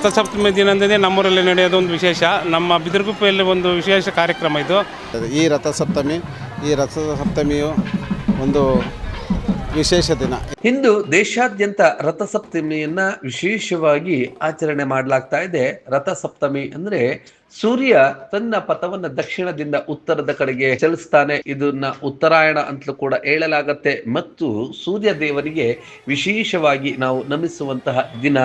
ರಥಸಪ್ತಮಿ ದಿನದಂದೇ ನಮ್ಮೂರಲ್ಲಿ ನಡೆಯೋದು ಒಂದು ವಿಶೇಷ. ನಮ್ಮ ಬಿದಿರುಗುಪ್ಪೆಯಲ್ಲಿ ಒಂದು ವಿಶೇಷ ಕಾರ್ಯಕ್ರಮ ಇದು. ಈ ರಥಸಪ್ತಮಿಯು ಒಂದು ವಿಶೇಷ ದಿನ. ಇಂದು ದೇಶಾದ್ಯಂತ ರಥಸಪ್ತಮಿಯನ್ನ ವಿಶೇಷವಾಗಿ ಆಚರಣೆ ಮಾಡಲಾಗ್ತಾ ಇದೆ. ರಥಸಪ್ತಮಿ ಅಂದ್ರೆ ಸೂರ್ಯ ತನ್ನ ಪಥವನ್ನ ದಕ್ಷಿಣದಿಂದ ಉತ್ತರದ ಕಡೆಗೆ ಚಲಿಸ್ತಾನೆ. ಇದನ್ನ ಉತ್ತರಾಯಣ ಅಂತಲೂ ಕೂಡ ಹೇಳಲಾಗತ್ತೆ. ಮತ್ತು ಸೂರ್ಯ ದೇವರಿಗೆ ವಿಶೇಷವಾಗಿ ನಾವು ನಮಿಸುವಂತಹ ದಿನ,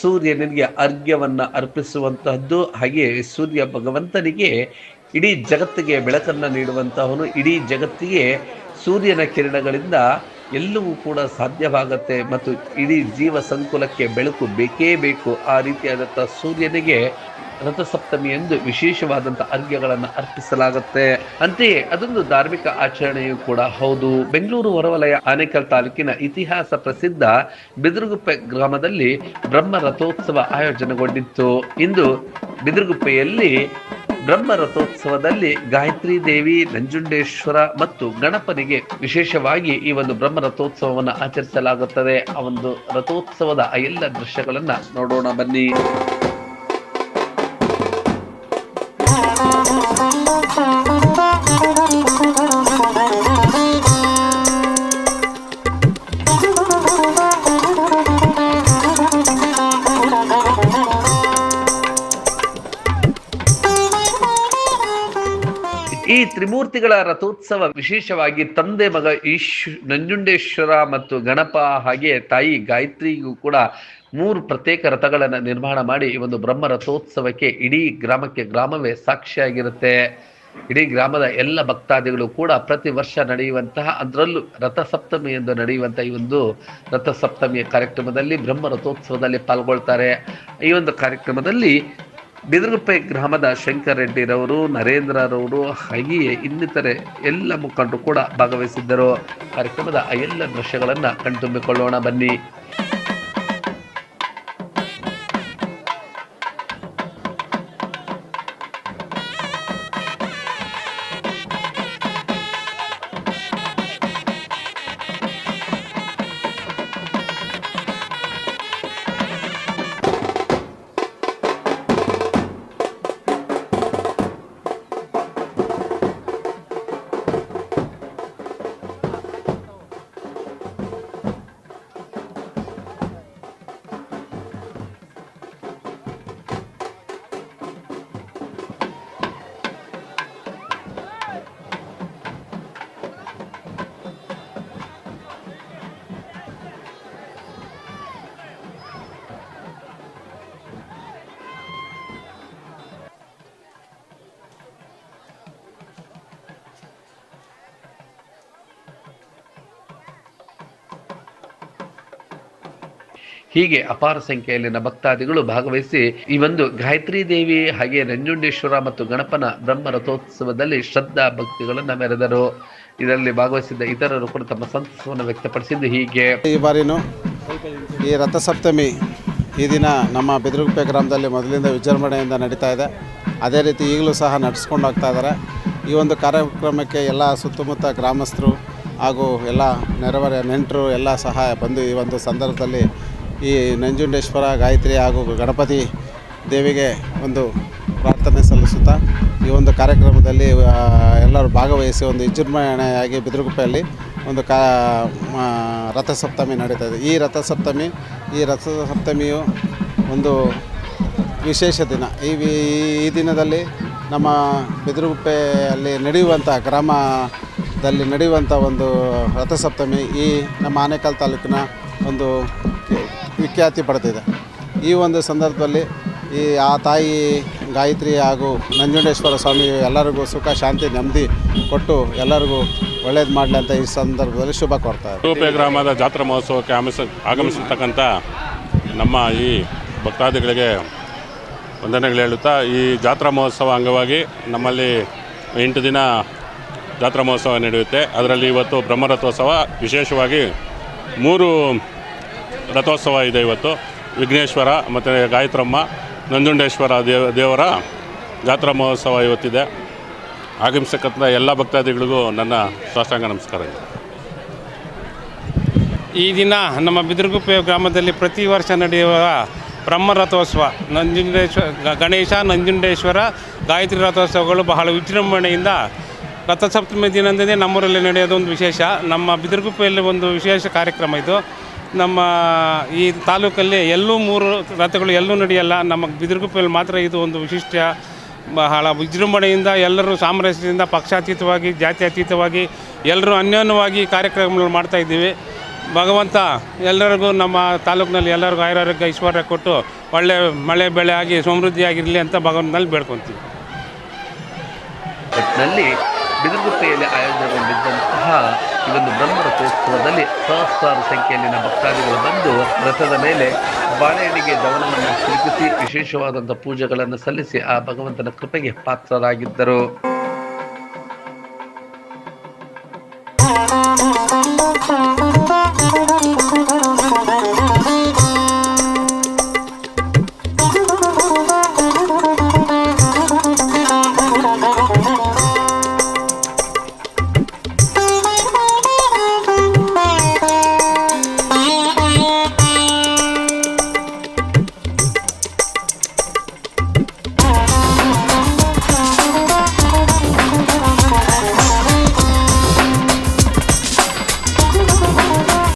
ಸೂರ್ಯನಿಗೆ ಅರ್ಘ್ಯವನ್ನ ಅರ್ಪಿಸುವಂತಹದ್ದು. ಹಾಗೆ ಸೂರ್ಯ ಭಗವಂತನಿಗೆ ಇಡೀ ಜಗತ್ತಿಗೆ ಬೆಳಕನ್ನು ನೀಡುವಂತಹವನು. ಇಡೀ ಜಗತ್ತಿಗೆ ಸೂರ್ಯನ ಕಿರಣಗಳಿಂದ ಎಲ್ಲವೂ ಕೂಡ ಸಾಧ್ಯವಾಗತ್ತೆ ಮತ್ತು ಇಡೀ ಜೀವ ಸಂಕುಲಕ್ಕೆ ಬೆಳಕು ಬೇಕೇ ಬೇಕು. ಆ ರೀತಿಯಾದಂಥ ಸೂರ್ಯನಿಗೆ ರಥಸಪ್ತಮಿ ಎಂದು ವಿಶೇಷವಾದಂಥ ಅರ್ಘ್ಯಗಳನ್ನು ಅರ್ಪಿಸಲಾಗುತ್ತೆ. ಅಂತೆಯೇ ಅದೊಂದು ಧಾರ್ಮಿಕ ಆಚರಣೆಯೂ ಕೂಡ ಹೌದು. ಬೆಂಗಳೂರು ಹೊರವಲಯ ಆನೇಕಲ್ ತಾಲೂಕಿನ ಇತಿಹಾಸ ಪ್ರಸಿದ್ಧ ಬಿದಿರುಗುಪ್ಪೆ ಗ್ರಾಮದಲ್ಲಿ ಬ್ರಹ್ಮ ರಥೋತ್ಸವ ಆಯೋಜನೆಗೊಂಡಿತ್ತು. ಇಂದು ಬಿದಿರುಗುಪ್ಪೆಯಲ್ಲಿ ಬ್ರಹ್ಮ ರಥೋತ್ಸವದಲ್ಲಿ ಗಾಯತ್ರಿ ದೇವಿ, ನಂಜುಂಡೇಶ್ವರ ಮತ್ತು ಗಣಪನಿಗೆ ವಿಶೇಷವಾಗಿ ಈ ಒಂದು ಬ್ರಹ್ಮ ರಥೋತ್ಸವವನ್ನು ಆಚರಿಸಲಾಗುತ್ತದೆ. ಆ ಒಂದು ರಥೋತ್ಸವದ ಆ ಎಲ್ಲ ದೃಶ್ಯಗಳನ್ನ ನೋಡೋಣ ಬನ್ನಿ. ಈ ತ್ರಿಮೂರ್ತಿಗಳ ರಥೋತ್ಸವ ವಿಶೇಷವಾಗಿ ತಂದೆ ಮಗ ನಂಜುಂಡೇಶ್ವರ ಮತ್ತು ಗಣಪ ಹಾಗೆ ತಾಯಿ ಗಾಯತ್ರಿಗೂ ಕೂಡ 3 ಪ್ರತ್ಯೇಕ ರಥಗಳನ್ನು ನಿರ್ಮಾಣ ಮಾಡಿ ಈ ಒಂದು ಬ್ರಹ್ಮ ರಥೋತ್ಸವಕ್ಕೆ ಇಡೀ ಗ್ರಾಮವೇ ಸಾಕ್ಷಿಯಾಗಿರುತ್ತೆ. ಇಡೀ ಗ್ರಾಮದ ಎಲ್ಲ ಭಕ್ತಾದಿಗಳು ಕೂಡ ಪ್ರತಿ ವರ್ಷ ನಡೆಯುವಂತಹ, ಅದರಲ್ಲೂ ರಥಸಪ್ತಮಿ ಎಂದು ನಡೆಯುವಂತಹ ಈ ಒಂದು ರಥಸಪ್ತಮಿಯ ಕಾರ್ಯಕ್ರಮದಲ್ಲಿ ಬ್ರಹ್ಮ ರಥೋತ್ಸವದಲ್ಲಿ ಪಾಲ್ಗೊಳ್ತಾರೆ. ಈ ಒಂದು ಕಾರ್ಯಕ್ರಮದಲ್ಲಿ ಬಿದಿರುಗುಪ್ಪೆ ಗ್ರಾಮದ ಶಂಕರ್ ರೆಡ್ಡಿರವರು, ನರೇಂದ್ರರವರು ಹಾಗೆಯೇ ಇನ್ನಿತರೆ ಎಲ್ಲ ಮುಖಂಡರು ಕೂಡ ಭಾಗವಹಿಸಿದ್ದರು. ಕಾರ್ಯಕ್ರಮದ ಆ ಎಲ್ಲ ದೃಶ್ಯಗಳನ್ನು ಕಣ್ತುಂಬಿಕೊಳ್ಳೋಣ ಬನ್ನಿ. ಹೀಗೆ ಅಪಾರ ಸಂಖ್ಯೆಯಲ್ಲಿನ ಭಕ್ತಾದಿಗಳು ಭಾಗವಹಿಸಿ ಈ ಒಂದು ಗಾಯತ್ರಿ ದೇವಿ ಹಾಗೆ ನಂಜುಂಡೇಶ್ವರ ಮತ್ತು ಗಣಪನ ಬ್ರಹ್ಮ ರಥೋತ್ಸವದಲ್ಲಿ ಶ್ರದ್ಧಾ ಭಕ್ತಿಗಳನ್ನು ಮೆರೆದರು. ಇದರಲ್ಲಿ ಭಾಗವಹಿಸಿದ್ದ ಇತರರು ಕೂಡ ತಮ್ಮ ಸಂತಸವನ್ನು ವ್ಯಕ್ತಪಡಿಸಿದ್ದು ಹೀಗೆ. ಈ ಬಾರಿನೂ ಈ ರಥಸಪ್ತಮಿ ಈ ದಿನ ನಮ್ಮ ಬಿದಿರುಗುಪ್ಪೆ ಗ್ರಾಮದಲ್ಲಿ ಮೊದಲಿಂದ ವಿಜೃಂಭಣೆಯಿಂದ ನಡೀತಾ ಇದೆ. ಅದೇ ರೀತಿ ಈಗಲೂ ಸಹ ನಡೆಸ್ಕೊಂಡು ಹೋಗ್ತಾ ಇದ್ದಾರೆ. ಈ ಒಂದು ಕಾರ್ಯಕ್ರಮಕ್ಕೆ ಎಲ್ಲ ಸುತ್ತಮುತ್ತ ಗ್ರಾಮಸ್ಥರು ಹಾಗೂ ಎಲ್ಲ ನೆರೆಹೊರೆಯ ನೆಂಟರು ಎಲ್ಲ ಸಹ ಬಂದು ಈ ಒಂದು ಸಂದರ್ಭದಲ್ಲಿ ಈ ನಂಜುಂಡೇಶ್ವರ, ಗಾಯತ್ರಿ ಹಾಗೂ ಗಣಪತಿ ದೇವಿಗೆ ಒಂದು ಪ್ರಾರ್ಥನೆ ಸಲ್ಲಿಸುತ್ತಾ ಈ ಒಂದು ಕಾರ್ಯಕ್ರಮದಲ್ಲಿ ಎಲ್ಲರೂ ಭಾಗವಹಿಸಿ ಒಂದು ವಿಜೃಂಭಣೆಯಾಗಿ ಬಿದಿರುಗುಪ್ಪೆಯಲ್ಲಿ ಒಂದು ರಥಸಪ್ತಮಿ ನಡೀತಾ ಇದೆ. ಈ ರಥಸಪ್ತಮಿಯು ಒಂದು ವಿಶೇಷ ದಿನ. ಈ ದಿನದಲ್ಲಿ ನಮ್ಮ ಬಿದಿರುಗುಪ್ಪೆಯಲ್ಲಿ ನಡೆಯುವಂಥ ಗ್ರಾಮದಲ್ಲಿ ನಡೆಯುವಂಥ ಒಂದು ರಥಸಪ್ತಮಿ ಈ ನಮ್ಮ ಆನೇಕಲ್ ತಾಲೂಕಿನ ಒಂದು ವಿಖ್ಯಾತಿ ಪಡೆದಿದೆ. ಈ ಒಂದು ಸಂದರ್ಭದಲ್ಲಿ ಆ ತಾಯಿ ಗಾಯತ್ರಿ ಹಾಗೂ ನಂಜುಂಡೇಶ್ವರ ಸ್ವಾಮಿ ಎಲ್ಲರಿಗೂ ಸುಖ, ಶಾಂತಿ, ನೆಮ್ಮದಿ ಕೊಟ್ಟು ಎಲ್ಲರಿಗೂ ಒಳ್ಳೇದು ಮಾಡಲಿ ಅಂತ ಈ ಸಂದರ್ಭದಲ್ಲಿ ಶುಭ ಕೋರ್ತಾರೆ. ಬಿದಿರುಗುಪ್ಪೆ ಗ್ರಾಮದ ಜಾತ್ರಾ ಮಹೋತ್ಸವಕ್ಕೆ ಆಗಮಿಸಿರ್ತಕ್ಕಂಥ ನಮ್ಮ ಈ ಭಕ್ತಾದಿಗಳಿಗೆ ವಂದನೆಗಳು ಹೇಳುತ್ತಾ, ಈ ಜಾತ್ರಾ ಮಹೋತ್ಸವ ಅಂಗವಾಗಿ ನಮ್ಮಲ್ಲಿ 8 ದಿನ ಜಾತ್ರಾ ಮಹೋತ್ಸವ ನಡೆಯುತ್ತೆ. ಅದರಲ್ಲಿ ಇವತ್ತು ಬ್ರಹ್ಮರಥೋತ್ಸವ, ವಿಶೇಷವಾಗಿ 3 ರಥೋತ್ಸವ ಇದೆ. ಇವತ್ತು ವಿಘ್ನೇಶ್ವರ ಮತ್ತು ಗಾಯತ್ರಮ್ಮ, ನಂಜುಂಡೇಶ್ವರ ದೇವರ ಜಾತ್ರಾ ಮಹೋತ್ಸವ ಇವತ್ತಿದೆ. ಆಗಮಿಸತಕ್ಕಂಥ ಎಲ್ಲ ಭಕ್ತಾದಿಗಳಿಗೂ ನನ್ನ ಸಾಷ್ಟಾಂಗ ನಮಸ್ಕಾರ. ಈ ದಿನ ನಮ್ಮ ಬಿದಿರುಗುಪ್ಪೆ ಗ್ರಾಮದಲ್ಲಿ ಪ್ರತಿ ವರ್ಷ ನಡೆಯುವ ಬ್ರಹ್ಮರಥೋತ್ಸವ ಗಣೇಶ ನಂಜುಂಡೇಶ್ವರ ಗಾಯತ್ರಿ ರಥೋತ್ಸವಗಳು ಬಹಳ ವಿಜೃಂಭಣೆಯಿಂದ ರಥಸಪ್ತಮಿ ದಿನದಂದೇ ನಮ್ಮೂರಲ್ಲಿ ನಡೆಯೋದು ಒಂದು ವಿಶೇಷ. ನಮ್ಮ ಬಿದಿರುಗುಪ್ಪೆಯಲ್ಲಿ ಒಂದು ವಿಶೇಷ ಕಾರ್ಯಕ್ರಮ ಇದು. ನಮ್ಮ ಈ ತಾಲೂಕಲ್ಲಿ ಎಲ್ಲೂ 3 ರಥಗಳು ಎಲ್ಲೂ ನಡೆಯಲ್ಲ. ನಮ್ಮ ಬಿದಿರುಗುಪ್ಪೆಯಲ್ಲಿ ಮಾತ್ರ ಇದು ಒಂದು ವಿಶಿಷ್ಟ ಬಹಳ ವಿಜೃಂಭಣೆಯಿಂದ ಎಲ್ಲರೂ ಸಾಮರಸ್ಯದಿಂದ ಪಕ್ಷಾತೀತವಾಗಿ ಜಾತ್ಯತೀತವಾಗಿ ಎಲ್ಲರೂ ಅನ್ಯೋನ್ಯವಾಗಿ ಕಾರ್ಯಕ್ರಮಗಳು ಮಾಡ್ತಾಯಿದ್ದೀವಿ. ಭಗವಂತ ಎಲ್ಲರಿಗೂ ನಮ್ಮ ತಾಲೂಕಿನಲ್ಲಿ ಎಲ್ಲರಿಗೂ ಆಯುರಾರೋಗ್ಯ ಐಶ್ವರ್ಯ ಕೊಟ್ಟು ಒಳ್ಳೆ ಮಳೆ ಬೆಳೆ ಆಗಿ ಸಮೃದ್ಧಿಯಾಗಿರಲಿ ಅಂತ ಭಗವಂತನಲ್ಲಿ ಬೇಡ್ಕೊತೀವಿ. ಒಟ್ಟಿನಲ್ಲಿ ಬಿದಿರುಗುಪ್ಪೆಯಲ್ಲಿ ಆಯೋಜನೆಗೊಂಡಿದ್ದಂತಹ ಈ ಒಂದು ಬ್ರಹ್ಮರಥೋತ್ಸವದಲ್ಲಿ ಸಹಸ್ರಾರು ಸಂಖ್ಯೆಯಲ್ಲಿನ ಭಕ್ತಾದಿಗಳು ಬಂದು ರಥದ ಮೇಲೆ ಬಾಳೆಹಣ್ಣಿಗೆ ದವನವನ್ನು ಸಿಲುಕಿಸಿ ವಿಶೇಷವಾದಂಥ ಪೂಜೆಗಳನ್ನು ಸಲ್ಲಿಸಿ ಆ ಭಗವಂತನ ಕೃಪೆಗೆ ಪಾತ್ರರಾಗಿದ್ದರು.